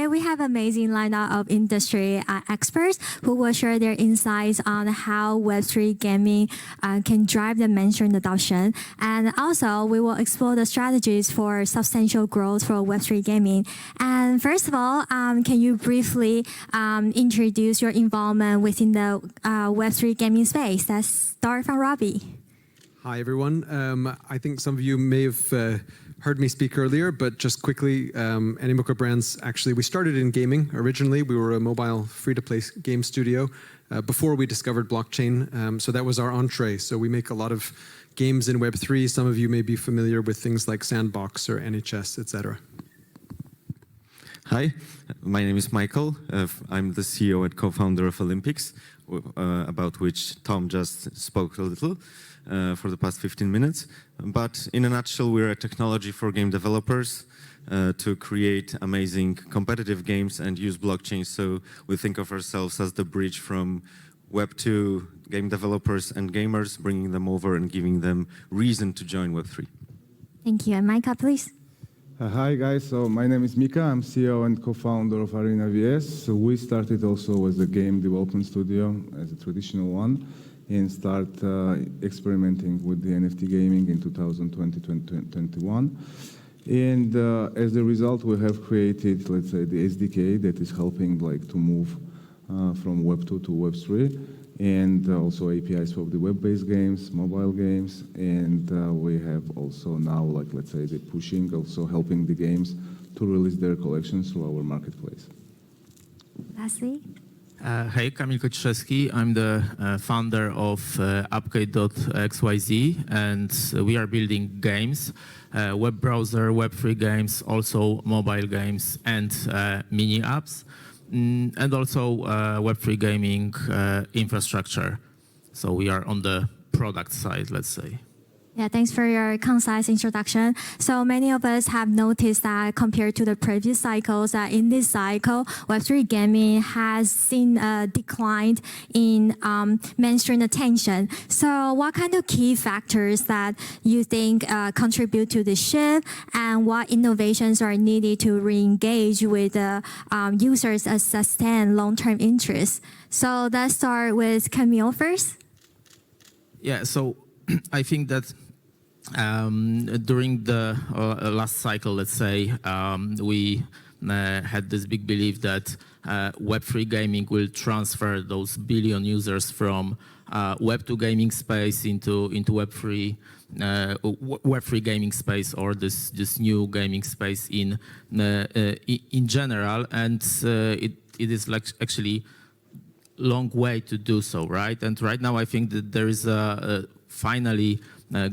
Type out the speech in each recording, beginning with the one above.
today we have amazing lineup of industry experts who will share their insights on how Web3 gaming can drive the mainstream adoption. And also, we will explore the strategies for substantial growth for Web3 gaming. And first of all, can you briefly introduce your involvement within the Web3 gaming space? Let's start from Robby. Hi, everyone. I think some of you may have heard me speak earlier, but just quickly, Animoca Brands, actually, we started in gaming. Originally, we were a mobile free-to-play game studio before we discovered blockchain. So that was our entree. So we make a lot of games in Web3. Some of you may be familiar with things like Sandbox or NHS, etc. Hi, my name is Michał. I'm the CEO and co-founder of Elympics, about which Tom just spoke a little for the past 15 minutes. But in a nutshell, we're a technology for game developers to create amazing competitive games and use blockchain. So we think of ourselves as the bridge from Web2 game developers and gamers, bringing them over and giving them reason to join Web3. Thank you. And Micah, please. Hi guys, so my name is Mikheil. I'm CEO and co-founder of ArenaVS. So we started also as a game development studio, as a traditional one, and start experimenting with the NFT gaming in 2020-2021. And as a result, we have created, let's say, the SDK that is helping to move from Web 2 to Web 3, and also APIs for the web-based games, mobile games, and we have also now, let's say, the pushing, also helping the games to release their collections through our marketplace. Lastly. Hey, Kamil Kociszewski. I'm the founder of Upcade.xyz, and we are building games, web browser, Web3 games, also mobile games, and mini apps, and also Web3 gaming infrastructure. So we are on the product side, let's say. Yeah, thanks for your concise introduction. So many of us have noticed that compared to the previous cycles, that in this cycle, Web3 gaming has seen a decline in mainstream attention. So what kind of key factors that you think contribute to the shift, and what innovations are needed to re-engage with users and sustain long-term interest? So let's start with Kamil first. Yeah, so I think that during the last cycle, let's say, we had this big belief that Web3 gaming will transfer those billion users from Web2 gaming space into Web3 gaming space, or this new gaming space in general, and it is actually long way to do so, right? And right now, I think that there is finally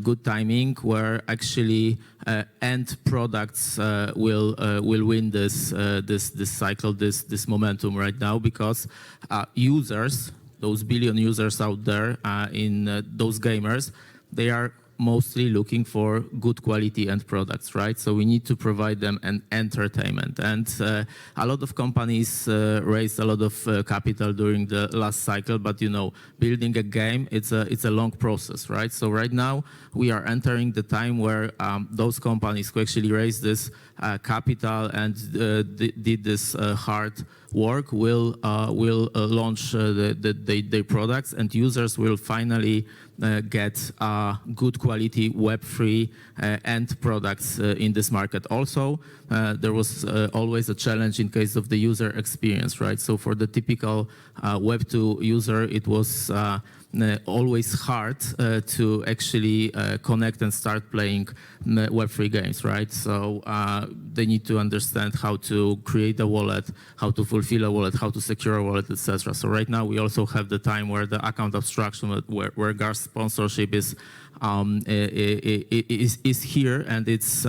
good timing where actually end products will win this cycle, this momentum right now, because users, those billion users out there in those gamers, they are mostly looking for good quality end products, right? So we need to provide them an entertainment. And a lot of companies raised a lot of capital during the last cycle, but building a game, it's a long process, right? So right now we are entering the time where those companies who actually raised this capital and did this hard work will launch their products, and users will finally get good quality Web3 end products in this market. Also, there was always a challenge in case of the user experience, right? So for the typical Web2 user, it was always hard to actually connect and start playing Web3 games, right? So they need to understand how to create a wallet, how to fulfill a wallet, how to secure a wallet, etc. So right now we also have the time where the account abstraction, where GAR sponsorship is here, and it's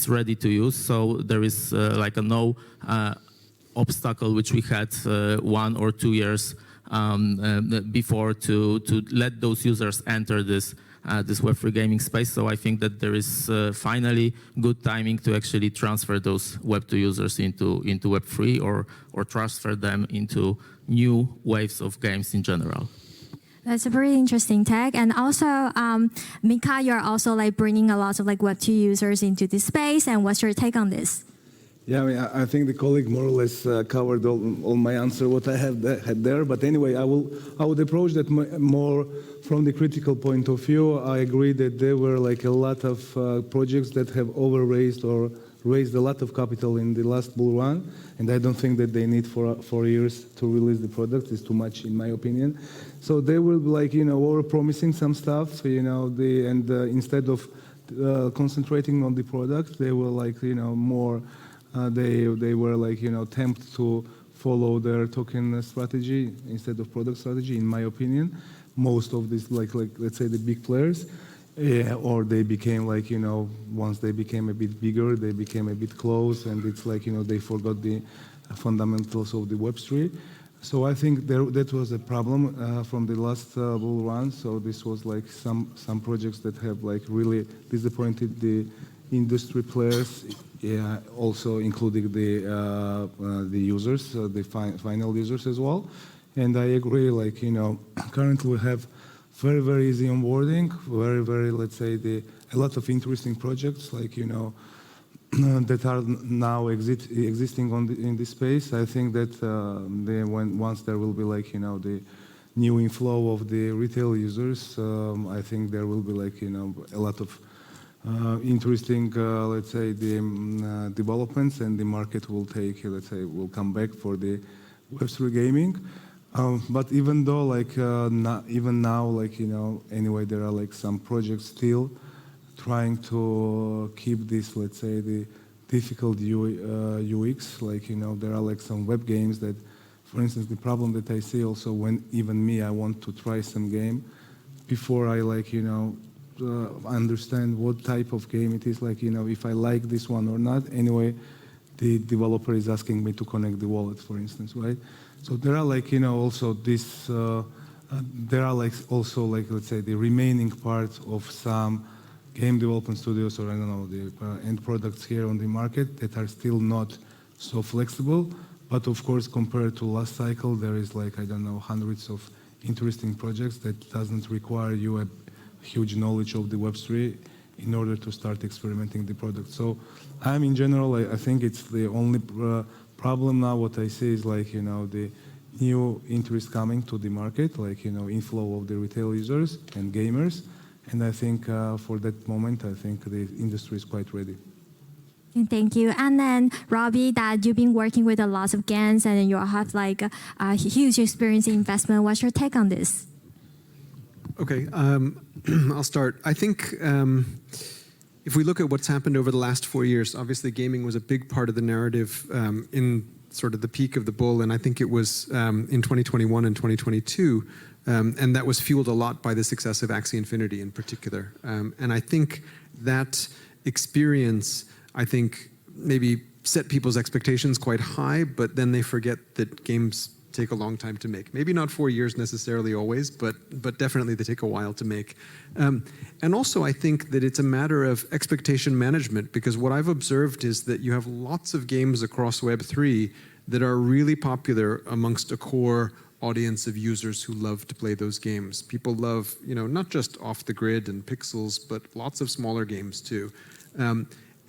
ready to use. So there is like a no obstacle which we had 1 or 2 years before to let those users enter this Web3 gaming space. So I think that there is finally good timing to actually transfer those Web2 users into Web3, or transfer them into new waves of games in general. That's a pretty interesting tag. And also, Mika, you're also bringing a lot of Web2 users into this space. And what's your take on this? Yeah, I mean, I think the colleague more or less covered all my answer, what I had there. But anyway, I would approach that more from the critical point of view. I agree that there were like a lot of projects that have over-raised or raised a lot of capital in the last bull run, and I don't think that they need 4 years to release the product. It's too much, in my opinion. So they were like, over-promising some stuff, so, instead of concentrating on the product, they were like, more. They were like, tempted to follow their token strategy instead of product strategy, in my opinion. Most of these, like let's say the big players, or they became like, once they became a bit bigger, they became a bit close, and it's like, they forgot the fundamentals of the Web3. So I think that was a problem from the last bull run. So this was like some projects that have like really disappointed the industry players, also including the users, the final users as well. And I agree, like, currently we have very, very easy onboarding, very, very, let's say, a lot of interesting projects, like, that are now existing in this space. I think that once there will be, like, the new inflow of the retail users, I think there will be, like, a lot of interesting, let's say, the developments, and the market will take, let's say, will come back for the Web3 gaming. But even though, like, even now, like, anyway, there are like some projects still trying to keep this, let's say, the difficult UX. Like, there are like some web games that, for instance, the problem that I see also when even me, I want to try some game, before I, like, understand what type of game it is, like, if I like this one or not. Anyway, the developer is asking me to connect the wallet, for instance, right? So there are, like, also this, there are like also, like, let's say, the remaining part of some game development studios, or I don't know, the end products here on the market that are still not so flexible. But of course, compared to last cycle, there is, like, I don't know, hundreds of interesting projects that doesn't require you a huge knowledge of the Web3 in order to start experimenting the product. So I'm, in general, I think it's the only problem now. What I see is, like, the new interest coming to the market, like, inflow of the retail users and gamers. And I think for that moment, I think the industry is quite ready. Thank you. And then, Robby, that you've been working with a lot of games and you have like a huge experience in investment. What's your take on this? Okay, I'll start. I think if we look at what's happened over the last 4 years, obviously gaming was a big part of the narrative in sort of the peak of the bull, and I think it was in 2021 and 2022, and that was fueled a lot by the success of Axie Infinity in particular. And I think that experience, I think, maybe set people's expectations quite high, but then they forget that games take a long time to make. Maybe not 4 years necessarily always, but definitely they take a while to make. And also I think that it's a matter of expectation management, because what I've observed is that you have lots of games across Web3 that are really popular amongst a core audience of users who love to play those games. People love, not just Off the Grid and Pixels, but lots of smaller games too.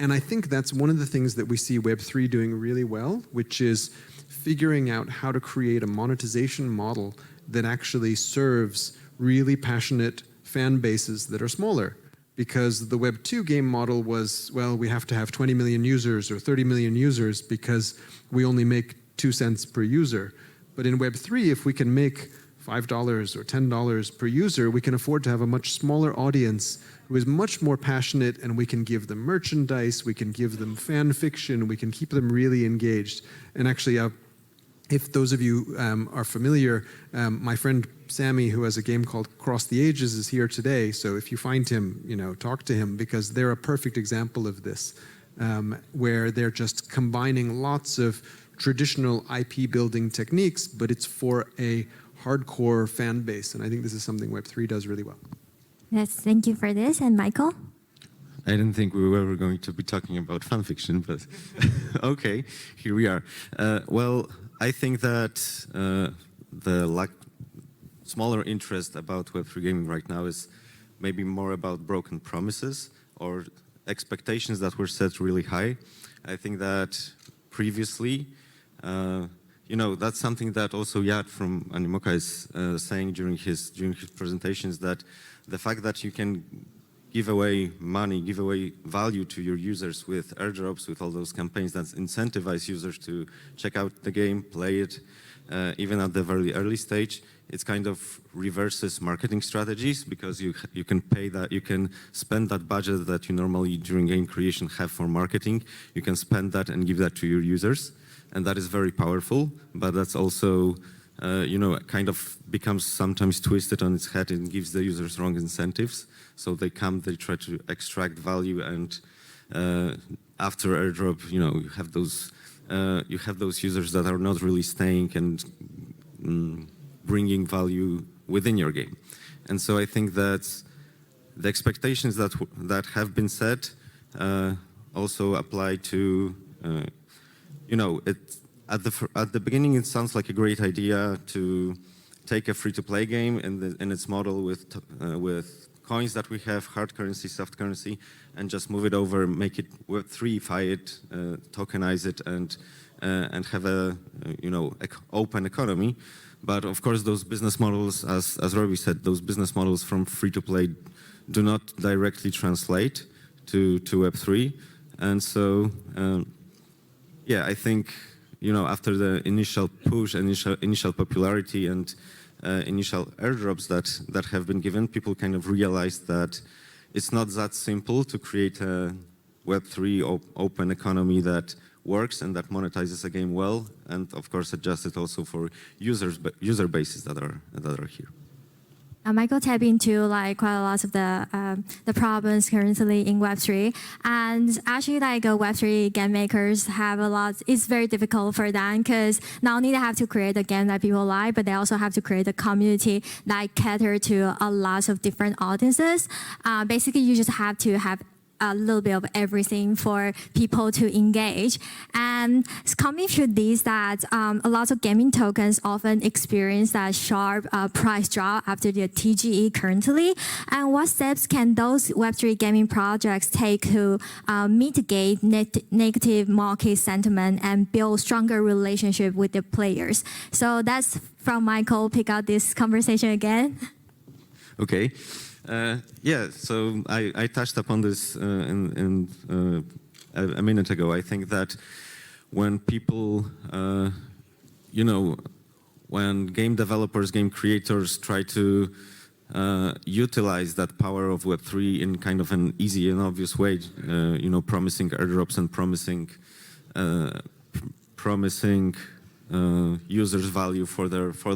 And I think that's one of the things that we see Web3 doing really well, which is figuring out how to create a monetization model that actually serves really passionate fan bases that are smaller. Because the Web2 game model was, well, we have to have 20 million users or 30 million users because we only make 2 cents per user. But in Web3, if we can make $5 or $10 per user, we can afford to have a much smaller audience who is much more passionate, and we can give them merchandise, we can give them fan fiction, we can keep them really engaged. And actually, if those of you are familiar, my friend Sammy, who has a game called Cross the Ages, is here today. So if you find him, talk to him, because they're a perfect example of this, where they're just combining lots of traditional IP building techniques, but it's for a hardcore fan base. And I think this is something Web3 does really well. Yes, thank you for this. And Michael? I didn't think we were going to be talking about fan fiction, but okay, here we are. Well, I think that the smaller interest about Web3 gaming right now is maybe more about broken promises or expectations that were set really high. I think that previously. That's something that also Yad from Animoca is saying during his presentations, that the fact that you can give away money, give away value to your users with airdrops, with all those campaigns that incentivize users to check out the game, play it, even at the very early stage. It's kind of reverses marketing strategies, because you can pay that, you can spend that budget that you normally during game creation have for marketing. You can spend that and give that to your users, and that is very powerful. But that's also, kind of becomes sometimes twisted on its head and gives the users wrong incentives. So they try to extract value, and after airdrop, you have those users that are not really staying and bringing value within your game. And so I think that the expectations that have been set also apply to, at the beginning it sounds like a great idea to take a free-to-play game in its model with coins that we have, hard currency, soft currency, and just move it over, make it Web3-fy it, tokenize it, and have a open economy. But of course, those business models, as Robby said, those business models from free-to-play do not directly translate to Web3. And so, I think, after the initial push, initial popularity, and initial airdrops that have been given, people kind of realized that it's not that simple to create a Web3 open economy that works and that monetizes a game well, and of course adjust it also for user bases that are here. Michael tapped into quite a lot of the problems currently in Web3, and actually Web3 game makers have a lot. It's very difficult for them, because not only they have to create a game that people like, but they also have to create a community that cater to a lot of different audiences. Basically, you just have to have a little bit of everything for people to engage. And coming to this, that a lot of gaming tokens often experience that sharp price drop after the TGE currently. And what steps can those Web3 gaming projects take to mitigate negative market sentiment and build stronger relationship with the players? So that's from Michael. Pick out this conversation again. Okay. So I touched upon this a minute ago. I think that when people, when game developers, game creators try to utilize that power of Web3 in kind of an easy and obvious way, promising airdrops and promising users value for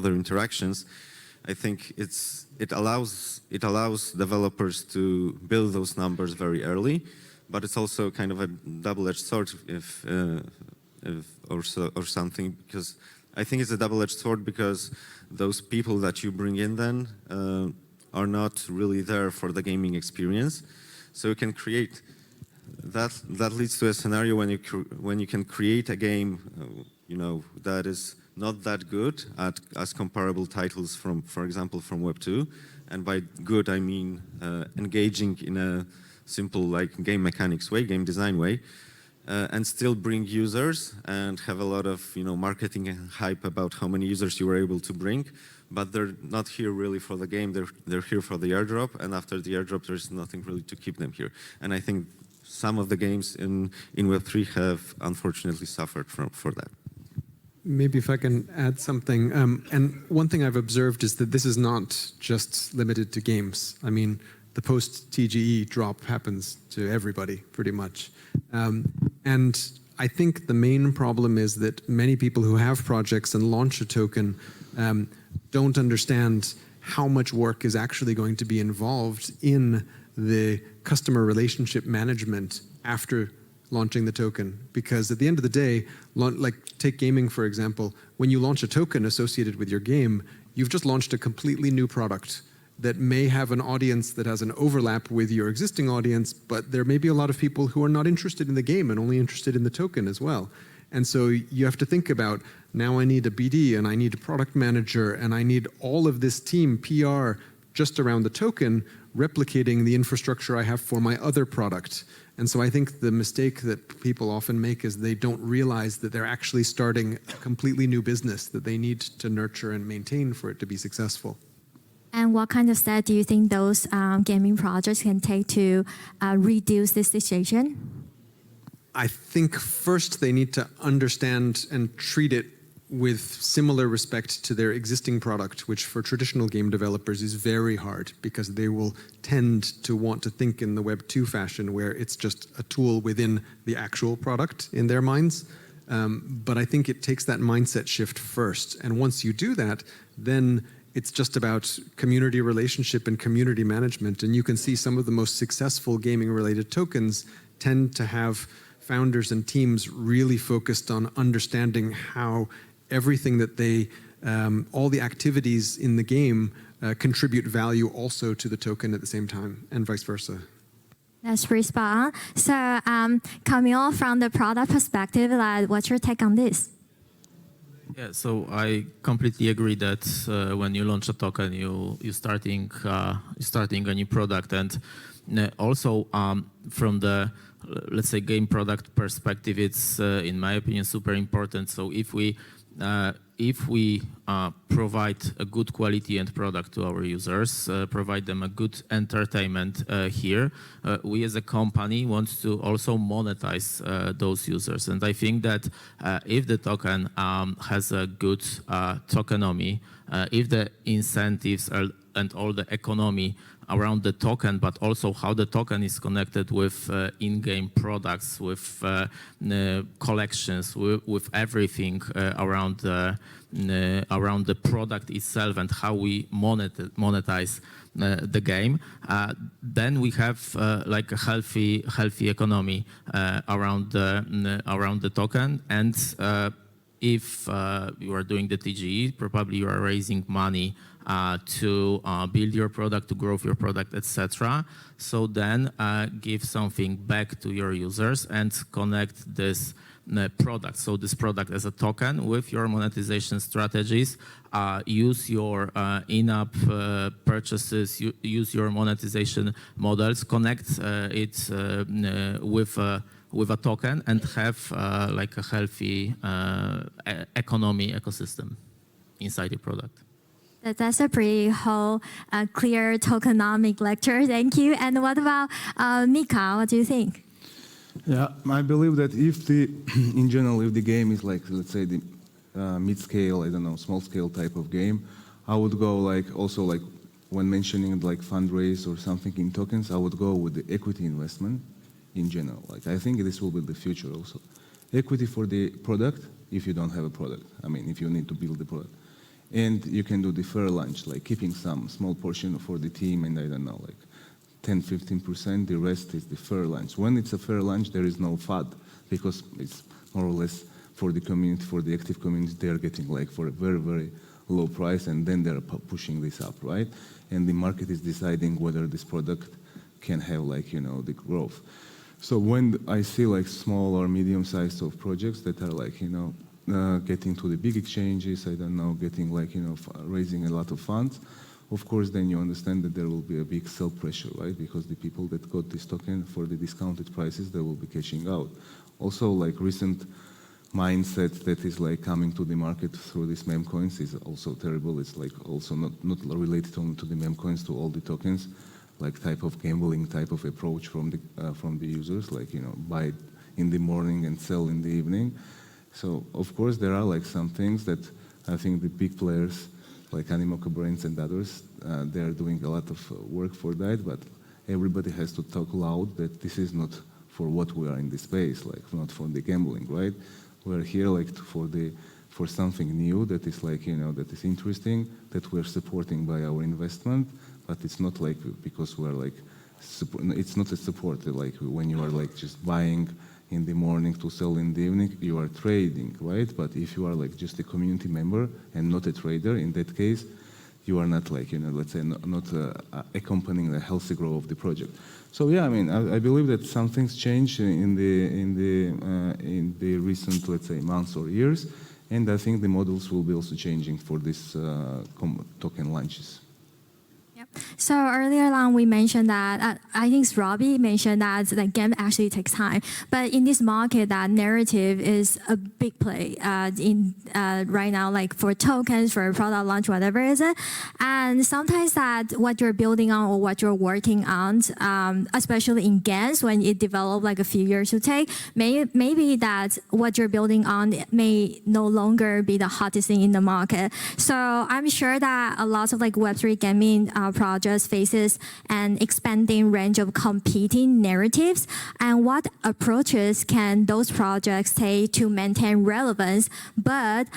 their interactions, I think it allows developers to build those numbers very early, but it's also kind of a double-edged sword or something, because I think it's a double-edged sword, because those people that you bring in then are not really there for the gaming experience. So you can create that leads to a scenario when you can create a game, that is not that good as comparable titles from, for example, from Web2. And by good, I mean engaging in a simple game mechanics way, game design way, and still bring users and have a lot of marketing and hype about how many users you were able to bring. But they're not here really for the game. They're here for the airdrop, and after the airdrop, there's nothing really to keep them here. And I think some of the games in Web3 have unfortunately suffered for that. Maybe if I can add something. And one thing I've observed is that this is not just limited to games. I mean, the post-TGE drop happens to everybody, pretty much. And I think the main problem is that many people who have projects and launch a token don't understand how much work is actually going to be involved in the customer relationship management after launching the token. Because at the end of the day, take gaming, for example, when you launch a token associated with your game, you've just launched a completely new product that may have an audience that has an overlap with your existing audience, but there may be a lot of people who are not interested in the game and only interested in the token as well. And so you have to think about, now I need a BD and I need a product manager and I need all of this team, PR, just around the token, replicating the infrastructure I have for my other product. And so I think the mistake that people often make is they don't realize that they're actually starting a completely new business that they need to nurture and maintain for it to be successful. And what kind of steps do you think those gaming projects can take to reduce this situation? I think first they need to understand and treat it with similar respect to their existing product, which for traditional game developers is very hard because they will tend to want to think in the Web2 fashion where it's just a tool within the actual product in their minds. But I think it takes that mindset shift first. And once you do that, then it's just about community relationship and community management. And you can see some of the most successful gaming-related tokens tend to have founders and teams really focused on understanding how everything that they, all the activities in the game contribute value also to the token at the same time, and vice versa. That's pretty spot on. So, Kamil, from the product perspective, what's your take on this? Yeah, so I completely agree that when you launch a token, you're starting a new product, and also from the, let's say, game product perspective, it's in my opinion super important. So if we provide a good quality end product to our users, provide them a good entertainment here, we as a company want to also monetize those users. And I think that if the token has a good tokenomics, if the incentives and all the economy around the token, but also how the token is connected with in-game products, with collections, with everything around the product itself and how we monetize the game, then we have like a healthy economy around the token. And if you are doing the TGE, probably you are raising money to build your product, to grow your product, etc. So then give something back to your users and connect this product. So this product as a token with your monetization strategies. Use your in-app purchases, use your monetization models, connect it with a token and have like a healthy economy ecosystem inside your product. That's a pretty whole clear tokenomic lecture. Thank you. And what about Mikheil? What do you think? Yeah, I believe that if in general, if the game is like, let's say the mid-scale, I don't know, small-scale type of game, I would go like, also like when mentioning like fundraise or something in tokens, I would go with the equity investment in general. Like I think this will be the future also. Equity for the product if you don't have a product. I mean, if you need to build the product. And you can do the fair lunch, like keeping some small portion for the team and I don't know, like 10-15%, the rest is the fair lunch. When it's a fair lunch, there is no FUD because it's more or less for the community, for the active community, they're getting like for a very, very low price and then they're pushing this up, right? And the market is deciding whether this product can have like, you know, the growth. So when I see like small or medium sized of projects that are like, you know, getting to the big exchanges, I don't know, getting like, you know, raising a lot of funds, of course, then you understand that there will be a big sell pressure, right? Because the people that got this token for the discounted prices, they will be cashing out. Also, like recent mindset that is like coming to the market through these meme coins is also terrible. It's like also not related only to the meme coins, to all the tokens, like type of gambling type of approach from the users, like, you know, buy in the morning and sell in the evening. So, of course, there are like some things that I think the big players like Animoca brands and others, they are doing a lot of work for that, but everybody has to talk loud that this is not for what we are in this space, like not for the gambling, right? We're here like for something new that is like, you know, that is interesting, that we're supporting by our investment, but it's not like because we're like, it's not a support, like when you are like just buying in the morning to sell in the evening, you are trading, right? But if you are like just a community member and not a trader, in that case, you are not like, you know, let's say not accompanying the healthy growth of the project. So yeah, I mean, I believe that some things change in the recent, let's say, months or years, and I think the models will be also changing for this token launches. Yep. So earlier on, we mentioned that, I think it's Robby mentioned that the game actually takes time. But in this market, that narrative is a big play right now, like for tokens, for product launch, whatever is it. And sometimes that what you're building on or what you're working on, especially in games, when it develops like a few years to take, maybe that what you're building on may no longer be the hottest thing in the market. So I'm sure that a lot of like Web3 gaming projects faces an expanding range of competing narratives, and what approaches can those projects take to maintain relevance but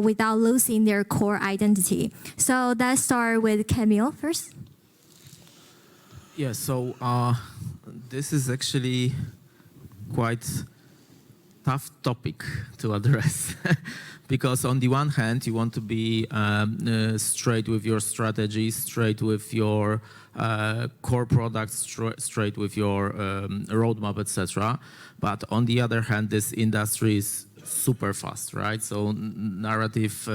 without losing their core identity? So let's start with Kamil first. Yeah, so this is actually quite tough topic to address. Because on the one hand, you want to be straight with your strategy, straight with your core products, straight with your roadmap, etc. But on the other hand, this industry is super fast, right? So narratives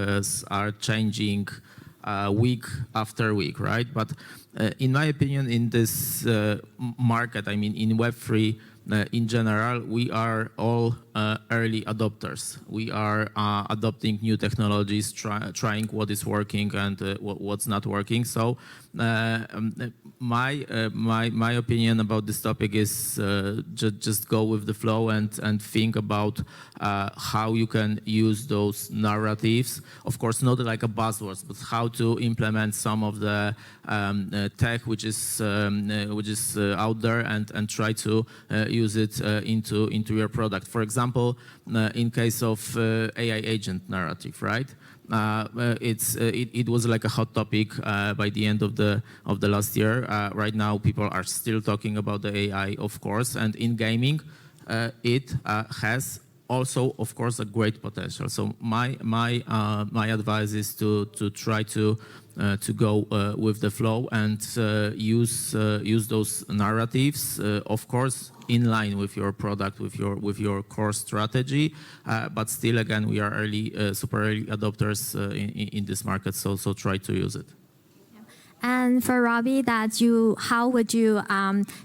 are changing week after week, right? But in my opinion, in this market, I mean, in Web3, in general, we are all early adopters. We are adopting new technologies, trying what is working and what's not working. So my opinion about this topic is just go with the flow and think about how you can use those narratives. Of course, not like a buzzwords, but how to implement some of the tech which is out there and try to use it into your product. For example, in case of AI agent narrative, right? It was like a hot topic by the end of the last year. Right now, people are still talking about the AI, of course, and in gaming, it has also, of course, a great potential. So my advice is to try to go with the flow and use those narratives, of course, in line with your product, with your core strategy. But still, again, we are super early adopters in this market. So try to use it. And for Robby, how would you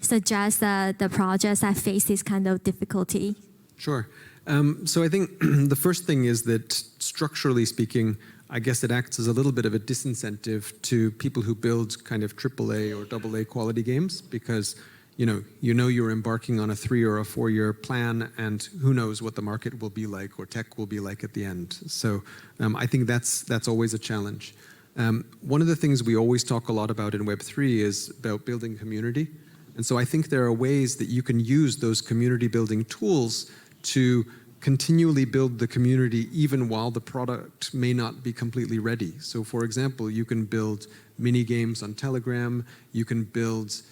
suggest the projects that face this kind of difficulty? Sure. So I think the first thing is that structurally speaking, I guess it acts as a little bit of a disincentive to people who build kind of AAA or AA quality games, because you know you're embarking on a 3 or a 4 year plan, and who knows what the market will be like or tech will be like at the end. So I think that's always a challenge. One of the things we always talk a lot about in Web3 is about building community. And so I think there are ways that you can use those community building tools to continually build the community even while the product may not be completely ready. So for example, you can build mini games on Telegram, you can build,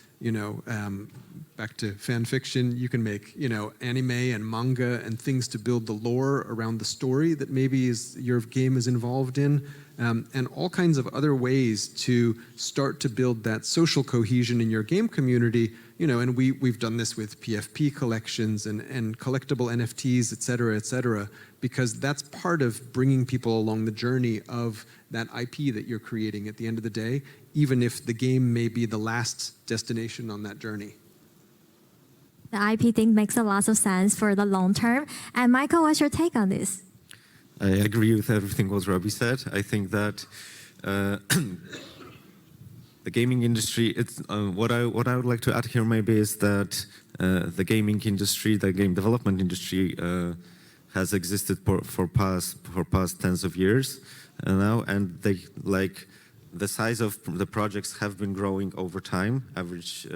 back to fan fiction, you can make, anime and manga and things to build the lore around the story that maybe your game is involved in, and all kinds of other ways to start to build that social cohesion in your game community. And we've done this with PFP collections and collectible NFTs, et cetera, because that's part of bringing people along the journey of that IP that you're creating at the end of the day, even if the game may be the last destination on that journey. The IP thing makes a lot of sense for the long term. And Michael, what's your take on this? I agree with everything what Robby said. I think that the gaming industry, what I would like to add here maybe is that the gaming industry, the game development industry has existed for past tens of years now, and the size of the projects have been growing over time, average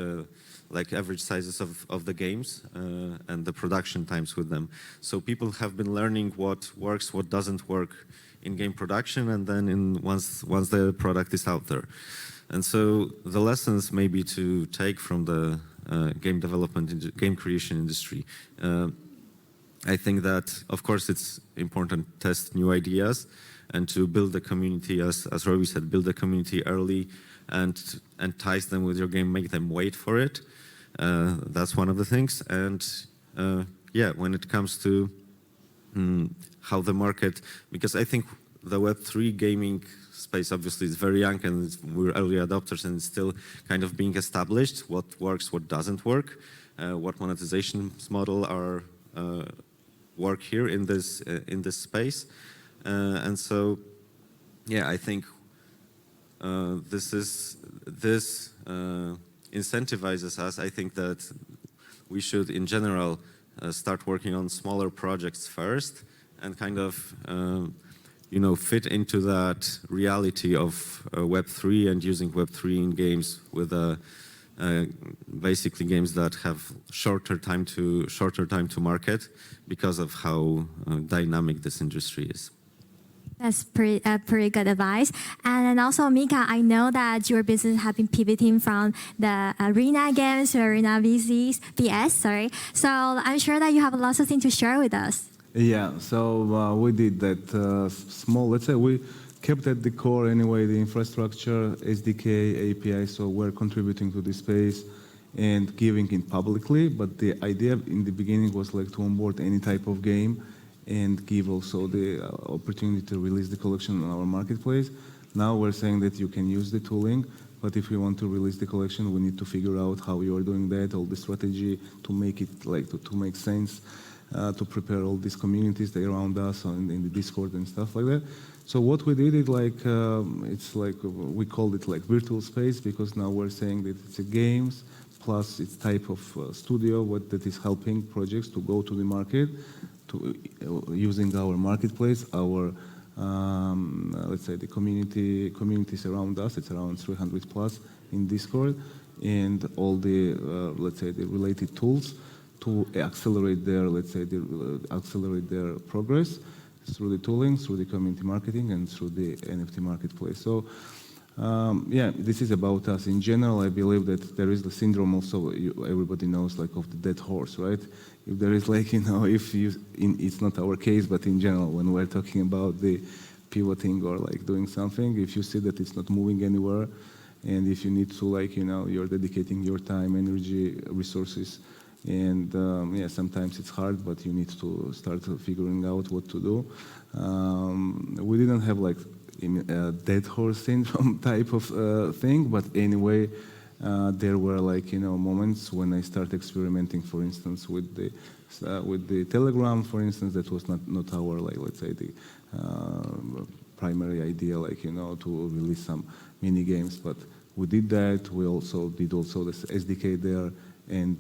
sizes of the games and the production times with them. So people have been learning what works, what doesn't work in game production, and then once the product is out there. And so the lessons maybe to take from the game development, game creation industry. I think that, of course, it's important to test new ideas and to build a community, as Robby said, build a community early and entice them with your game, make them wait for it. That's one of the things. And yeah, when it comes to how the market, because I think the Web3 gaming space obviously is very young and we're early adopters and it's still kind of being established, what works, what doesn't work, what monetization model are work here in this space. And so, yeah, I think this incentivizes us. I think that we should, in general, start working on smaller projects first and kind of, you know, fit into that reality of Web3 and using Web3 in games with basically games that have shorter time to market because of how dynamic this industry is. That's pretty good advice. And then also, Mika, I know that your business has been pivoting from the arena games to ArenaVS, sorry. So I'm sure that you have lots of things to share with us. Yeah, so we did that small, let's say we kept at the core anyway, the infrastructure, SDK, API, so we're contributing to this space and giving it publicly, but the idea in the beginning was like to onboard any type of game and give also the opportunity to release the collection on our marketplace. Now we're saying that you can use the tooling, but if you want to release the collection, we need to figure out how you are doing that, all the strategy to make it like to make sense, to prepare all these communities that are around us in the Discord and stuff like that. So what we did is like, it's like, we called it like virtual space because now we're saying that it's a games plus it's type of studio that is helping projects to go to the market, to using our marketplace, our let's say the communities around us. It's around 300 plus in Discord, and all the let's say the related tools to accelerate their accelerate their progress through the tooling, through the community marketing, and through the NFT marketplace. So. Yeah, this is about us. In general, I believe that there is the syndrome also, everybody knows, like of the dead horse, right? If there is like, you know, it's not our case, but in general, when we're talking about the pivoting or like doing something, if you see that it's not moving anywhere, and if you need to like, you know, you're dedicating your time, energy, resources, and yeah, sometimes it's hard, but you need to start figuring out what to do. We didn't have like dead horse syndrome type of thing, but anyway, there were like, you know, moments when I started experimenting, for instance, with the Telegram, for instance, that was not our, like, let's say the primary idea, like, you know, to release some mini games, but we did that. We also did this SDK there, and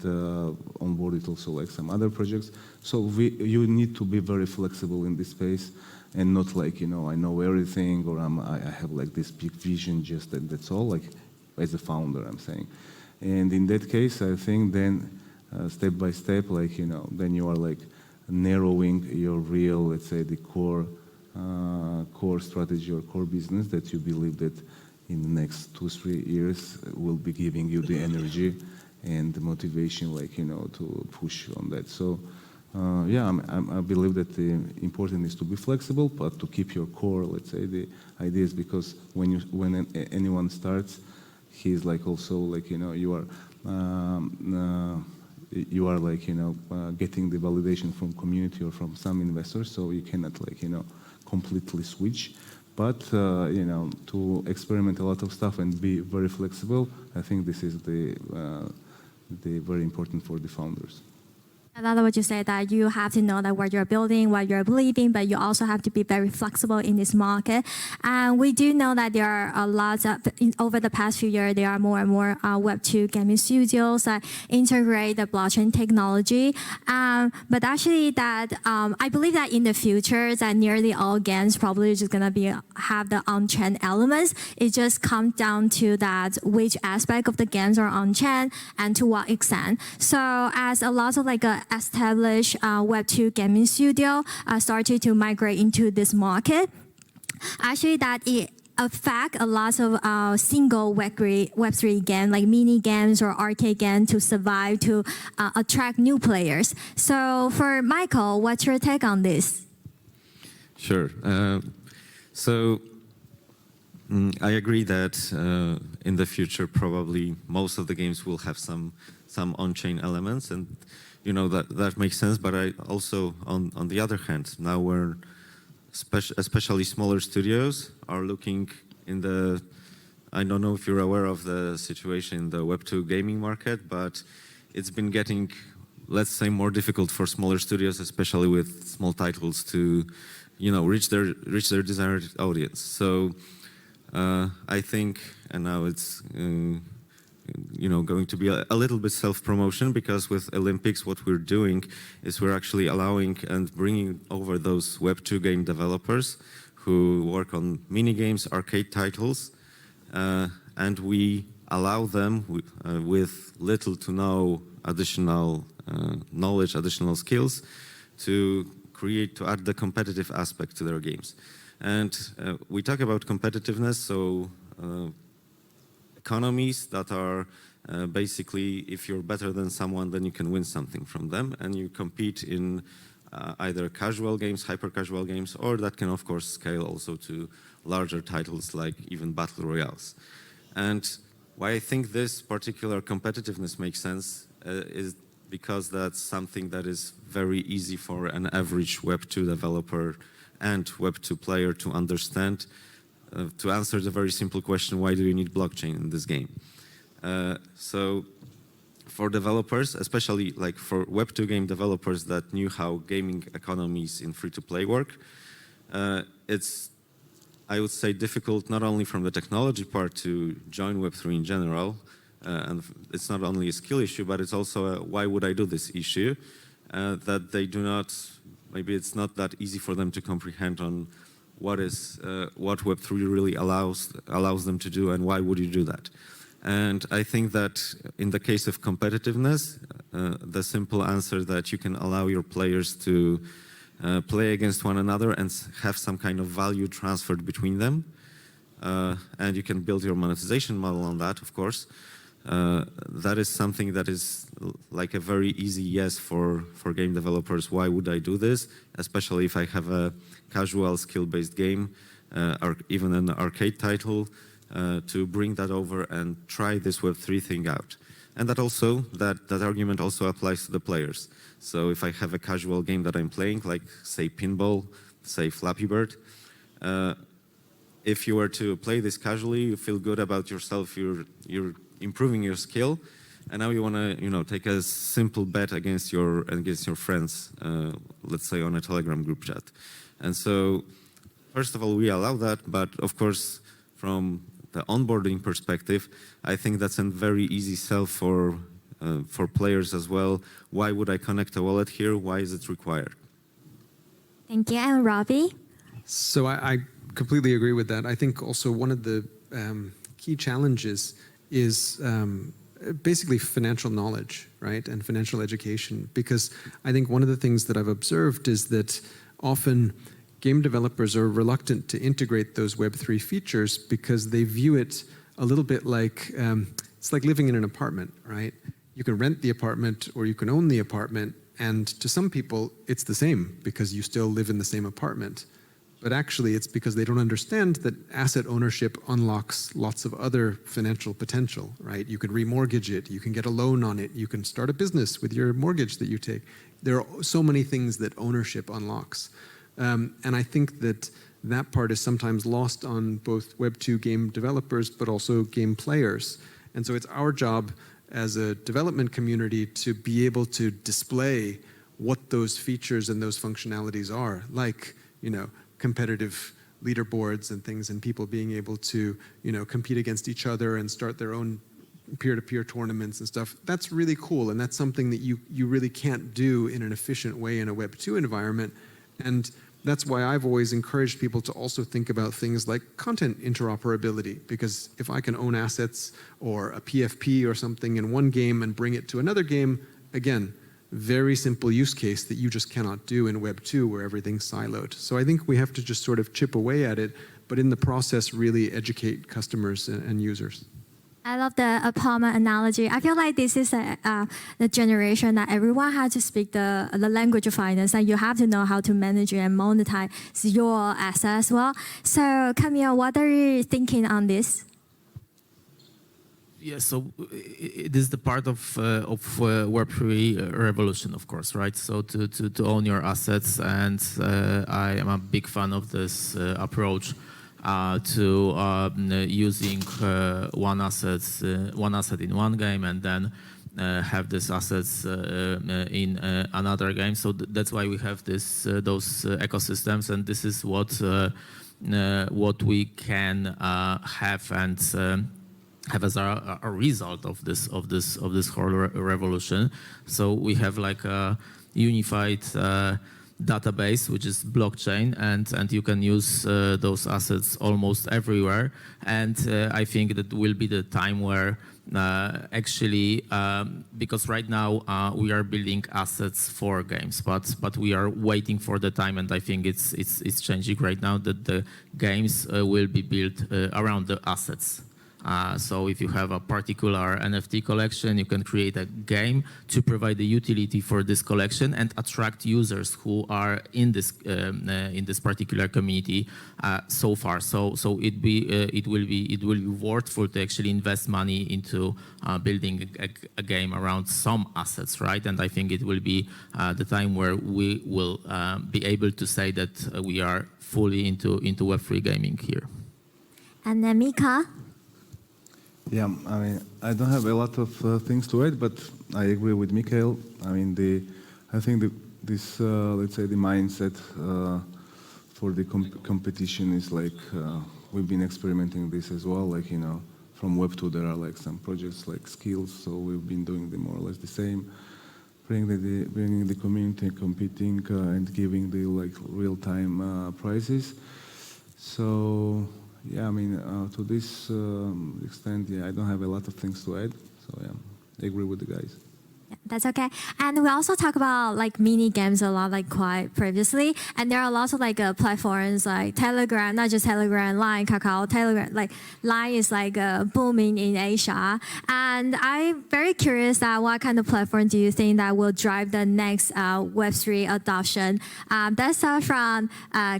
onboarded also like some other projects. So you need to be very flexible in this space, and not like, you know, I know everything, or I have like this big vision, just that's all, like as a founder, I'm saying. And in that case, I think then step by step, like, you know, then you are like narrowing your real, let's say, the core strategy or core business that you believe that in the next 2-3 years will be giving you the energy and the motivation, like, you know, to push on that. So yeah, I believe that the important is to be flexible, but to keep your core, let's say, the ideas, because when anyone starts, he's like also like, you know, you are like, you know, getting the validation from community or from some investors, so you cannot like, you know, completely switch. But you know, to experiment a lot of stuff and be very flexible, I think this is the very important for the founders. I love what you said, that you have to know that what you're building, what you're believing, but you also have to be very flexible in this market. And we do know that there are a lot of, over the past few years, there are more and more Web2 gaming studios that integrate the blockchain technology. But actually that, I believe that in the future, that nearly all games probably just gonna have the on-chain elements. It just comes down to that which aspect of the games are on-chain and to what extent. So as a lot of like established Web2 gaming studio started to migrate into this market, actually that it affect a lot of single Web3 game, like mini games or arcade games, to survive, to attract new players. So for Michael, what's your take on this? Sure. So I agree that in the future, probably most of the games will have some on-chain elements, and you know that makes sense. But I also, on the other hand, now we're especially smaller studios, are looking in the... I don't know if you're aware of the situation in the Web2 gaming market, but it's been getting, let's say, more difficult for smaller studios, especially with small titles, to, reach their desired audience. So I think, and now it's, going to be a little bit self-promotion, because with Elympics, what we're doing is we're actually allowing and bringing over those Web2 game developers who work on mini games, arcade titles, and we allow them with little to no additional knowledge, additional skills, to add the competitive aspect to their games. And we talk about competitiveness, so economies that are basically, if you're better than someone, then you can win something from them, and you compete in either casual games, hyper-casual games, or that can, of course, scale also to larger titles like even battle royales. And why I think this particular competitiveness makes sense is because that's something that is very easy for an average Web2 developer and Web2 player to understand, to answer the very simple question, why do you need blockchain in this game? So for developers, especially like for Web2 game developers that knew how gaming economies in free-to-play work, it's, I would say, difficult not only from the technology part to join Web3 in general, and it's not only a skill issue, but it's also a why would I do this issue, that they do not, maybe it's not that easy for them to comprehend on what Web3 really allows them to do, and why would you do that. And I think that in the case of competitiveness, the simple answer that you can allow your players to play against one another and have some kind of value transferred between them, and you can build your monetization model on that, of course. That is something that is like a very easy yes for game developers. Why would I do this? Especially if I have a casual skill-based game, or even an arcade title, to bring that over and try this Web3 thing out. And that argument also applies to the players. So if I have a casual game that I'm playing, like say pinball, say Flappy Bird, if you were to play this casually, you feel good about yourself, you're improving your skill, and now you want to take a simple bet against your friends, let's say on a Telegram group chat. And so first of all, we allow that, but of course from the onboarding perspective, I think that's a very easy sell for players as well. Why would I connect a wallet here? Why is it required? Thank you. And Robby? So I completely agree with that. I think also one of the key challenges is basically financial knowledge, right? And financial education. Because I think one of the things that I've observed is that often game developers are reluctant to integrate those Web3 features because they view it a little bit like, it's like living in an apartment, right? You can rent the apartment or you can own the apartment, and to some people it's the same because you still live in the same apartment. But actually it's because they don't understand that asset ownership unlocks lots of other financial potential, right? You can remortgage it, you can get a loan on it, you can start a business with your mortgage that you take. There are so many things that ownership unlocks. And I think that that part is sometimes lost on both Web2 game developers, but also game players. And so it's our job as a development community to be able to display what those features and those functionalities are, like, competitive leaderboards and things, and people being able to, compete against each other and start their own peer-to-peer tournaments and stuff. That's really cool, and that's something that you really can't do in an efficient way in a Web2 environment. And that's why I've always encouraged people to also think about things like content interoperability, because if I can own assets or a PFP or something in one game and bring it to another game, again, very simple use case that you just cannot do in Web 2 where everything's siloed. So I think we have to just sort of chip away at it, but in the process really educate customers and users. I love the apartment analogy. I feel like this is the generation that everyone has to speak the language of finance, and you have to know how to manage and monetize your assets as well. So Kamil, what are you thinking on this? Yeah, so it is the part of Web3 revolution, of course, right? So to own your assets, and I am a big fan of this approach to using one asset in one game, and then have these assets in another game. So that's why we have those ecosystems, and this is what we can have and have as a result of this whole revolution. So we have like a unified database, which is blockchain, and you can use those assets almost everywhere. And I think that will be the time where actually, because right now we are building assets for games, but we are waiting for the time, and I think it's changing right now that the games will be built around the assets. So if you have a particular NFT collection, you can create a game to provide the utility for this collection and attract users who are in this particular community so far. So it will be worthwhile to actually invest money into building a game around some assets, right? And I think it will be the time where we will be able to say that we are fully into Web3 gaming here. And then Mika. Yeah, I mean, I don't have a lot of things to add, but I agree with Mikheil. I mean, I think this, let's say, the mindset for the competition is like, we've been experimenting this as well. Like, you know, from Web2, there are like some projects like Skills, so we've been doing more or less the same, bringing the community, competing, and giving the like real-time prizes. So. Yeah, I mean, to this extent, yeah, I don't have a lot of things to add. So yeah, I agree with the guys. That's okay. And we also talk about like mini games a lot, like quite previously. And there are lots of like platforms like Telegram, not just Telegram, Line, Kakao, Telegram. Like Line is like booming in Asia. And I'm very curious that what kind of platform do you think that will drive the next Web3 adoption? That's from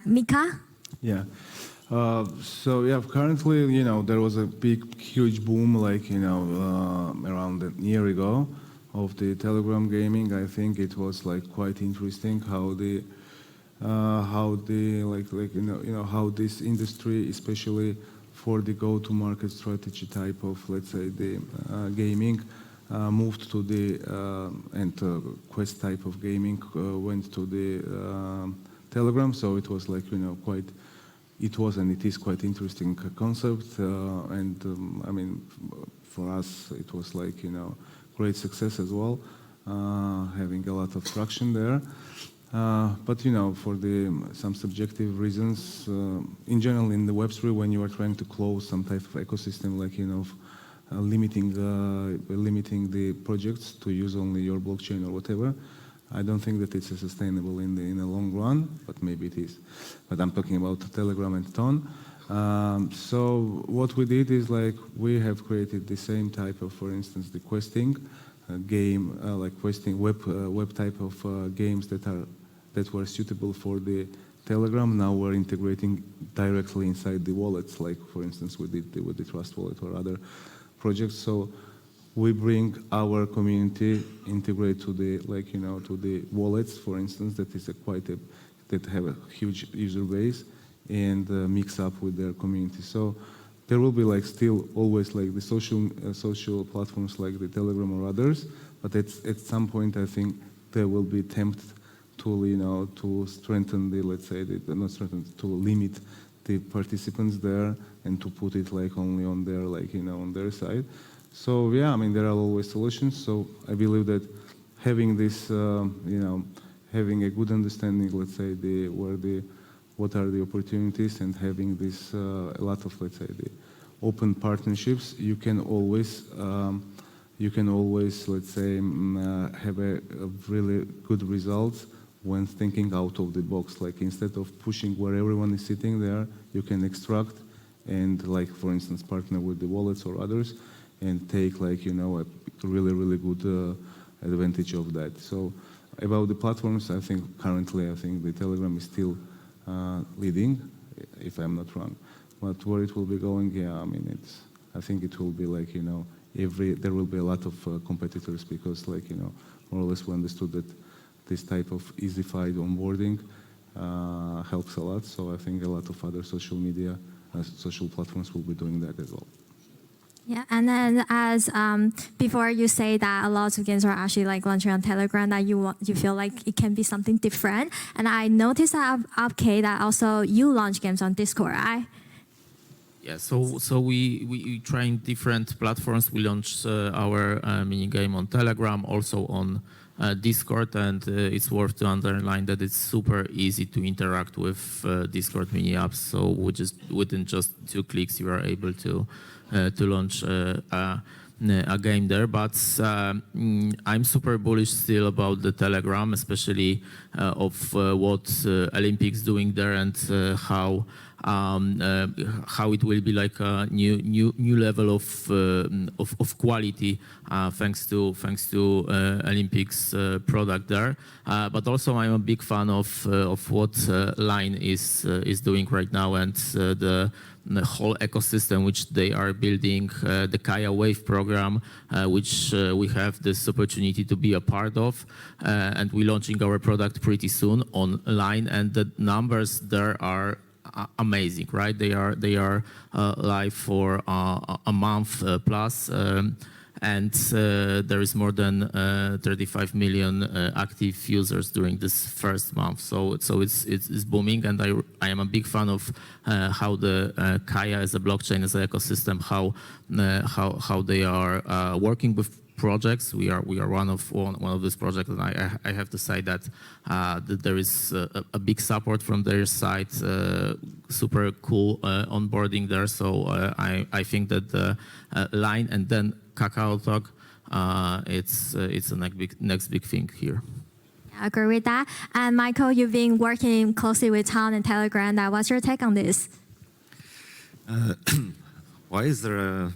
Mika. Yeah. So yeah, currently, you know, there was a huge boom, like, you know, around a year ago of the Telegram gaming. I think it was like quite interesting how how this industry, especially for the go-to-market strategy type of, let's say, the gaming, moved to the quest type of gaming went to the Telegram. So it was like, you know, it was and it is quite interesting concept, and I mean, for us it was like, you know, great success as well, having a lot of traction there. But you know, for some subjective reasons, in general in the Web3, when you are trying to close some type of ecosystem, like, you know, limiting the projects to use only your blockchain or whatever, I don't think that it's sustainable in the long run, but maybe it is. But I'm talking about Telegram and Ton. So what we did is like we have created the same type of, for instance, the questing game, like questing web type of games that were suitable for the Telegram. Now we're integrating directly inside the wallets, like for instance we did with the Trust Wallet or other projects. So we bring our community, integrate to the, like, you know, to the wallets, for instance, that is that have a huge user base, and mix up with their community. So there will be like still always like the social platforms like the Telegram or others, but at some point I think there will be tempted to, you know, to strengthen the, let's say, not strengthen, to limit the participants there and to put it like only on their, like, you know, on their side. So yeah, I mean, there are always solutions. So I believe that having this, you know, having a good understanding, let's say, what are the opportunities, and having this a lot of, let's say, the open partnerships, you can always, let's say, have a really good results when thinking out of the box. Like instead of pushing where everyone is sitting there, you can extract and, like, for instance, partner with the wallets or others, and take, like, you know, a really good advantage of that. So about the platforms, I think currently the Telegram is still leading, if I'm not wrong. But where it will be going, yeah, I mean, I think it will be like, you know, there will be a lot of competitors because, like, you know, more or less we understood that this type of easy-fied onboarding helps a lot. So I think a lot of other social media, social platforms will be doing that as well. Yeah, and then as before you say that a lot of games are actually like launching on Telegram, that you feel like it can be something different. And I noticed at Upcade that also you launch games on Discord, right? Yeah, so we trying different platforms. We launched our mini game on Telegram, also on Discord, and it's worth to underline that it's super easy to interact with Discord mini apps. So within just 2 clicks, you are able to launch a game there. But I'm super bullish still about the Telegram, especially of what Olympics doing there, and how it will be like a new level of quality thanks to Olympics product there. But also I'm a big fan of what Line is doing right now, and the whole ecosystem which they are building, the Kaya Wave program, which we have this opportunity to be a part of, and we're launching our product pretty soon online, and the numbers there are amazing, right? They are live for a month plus, and there is more than 35 million active users during this first month. So it's booming, and I am a big fan of how the Kaya as a blockchain, as an ecosystem, how they are working with projects. We are one of these projects, and I have to say that there is a big support from their side, super cool onboarding there. So I think that the Line and then Kakao Talk, it's the next big thing here. I agree with that. And Michael, you've been working closely with Tom and Telegram. What's your take on this? Why is there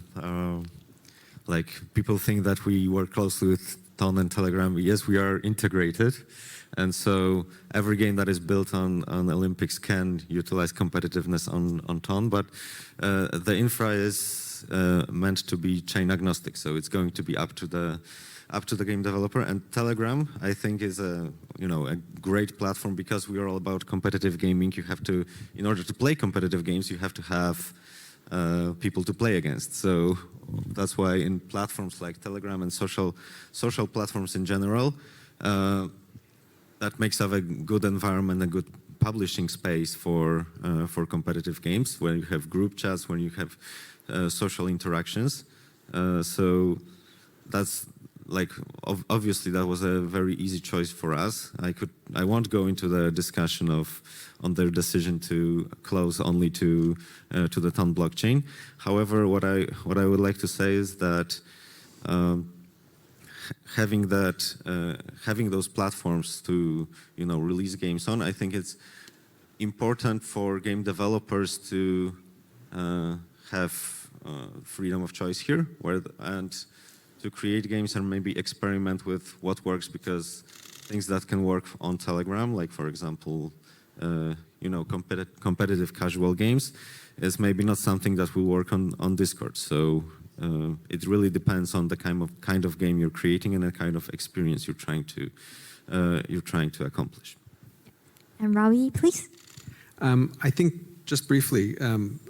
like people think that we work closely with Ton and Telegram? Yes, we are integrated, and so every game that is built on Olympics can utilize competitiveness on Ton, but the infra is meant to be chain agnostic, so it's going to be up to the game developer. And Telegram, I think, is a great platform because we are all about competitive gaming. You have to, in order to play competitive games, you have to have people to play against. So that's why in platforms like Telegram and social platforms in general, that makes up a good environment, a good publishing space for competitive games, where you have group chats, when you have social interactions. So that's like, obviously that was a very easy choice for us. I won't go into the discussion on their decision to close only to the Ton blockchain. However, what I would like to say is that having those platforms to release games on, I think it's important for game developers to have freedom of choice here, and to create games and maybe experiment with what works, because things that can work on Telegram, like for example, competitive casual games, is maybe not something that will work on Discord. So it really depends on the kind of game you're creating and the kind of experience you're trying to accomplish. And Robby, please. I think just briefly,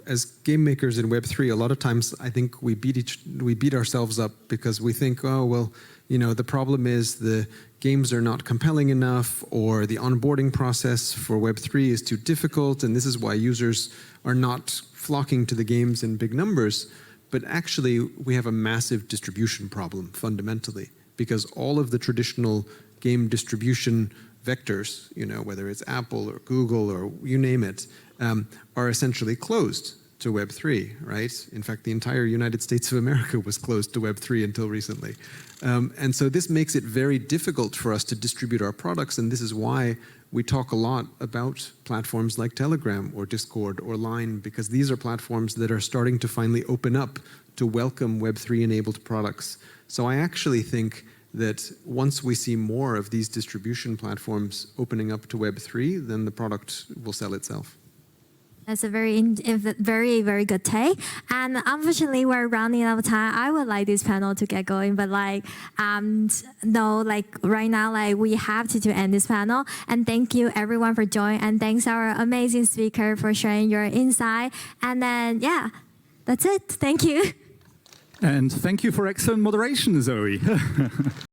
as game makers in Web3, a lot of times I think we beat ourselves up because we think, oh well, the problem is the games are not compelling enough, or the onboarding process for Web3 is too difficult, and this is why users are not flocking to the games in big numbers. But actually, we have a massive distribution problem fundamentally, because all of the traditional game distribution vectors, whether it's Apple or Google or you name it, are essentially closed to Web3, right? In fact, the entire United States of America was closed to Web3 until recently. And so this makes it very difficult for us to distribute our products, and this is why we talk a lot about platforms like Telegram or Discord or Line, because these are platforms that are starting to finally open up to welcome Web3-enabled products. So I actually think that once we see more of these distribution platforms opening up to Web3, then the product will sell itself. That's a very good take. And unfortunately, we're running out of time. I would like this panel to get going, but no, right now, we have to end this panel. And thank you everyone for joining, and thanks our amazing speaker for sharing your insight. And then, yeah, that's it. Thank you. And thank you for excellent moderation, Zoe.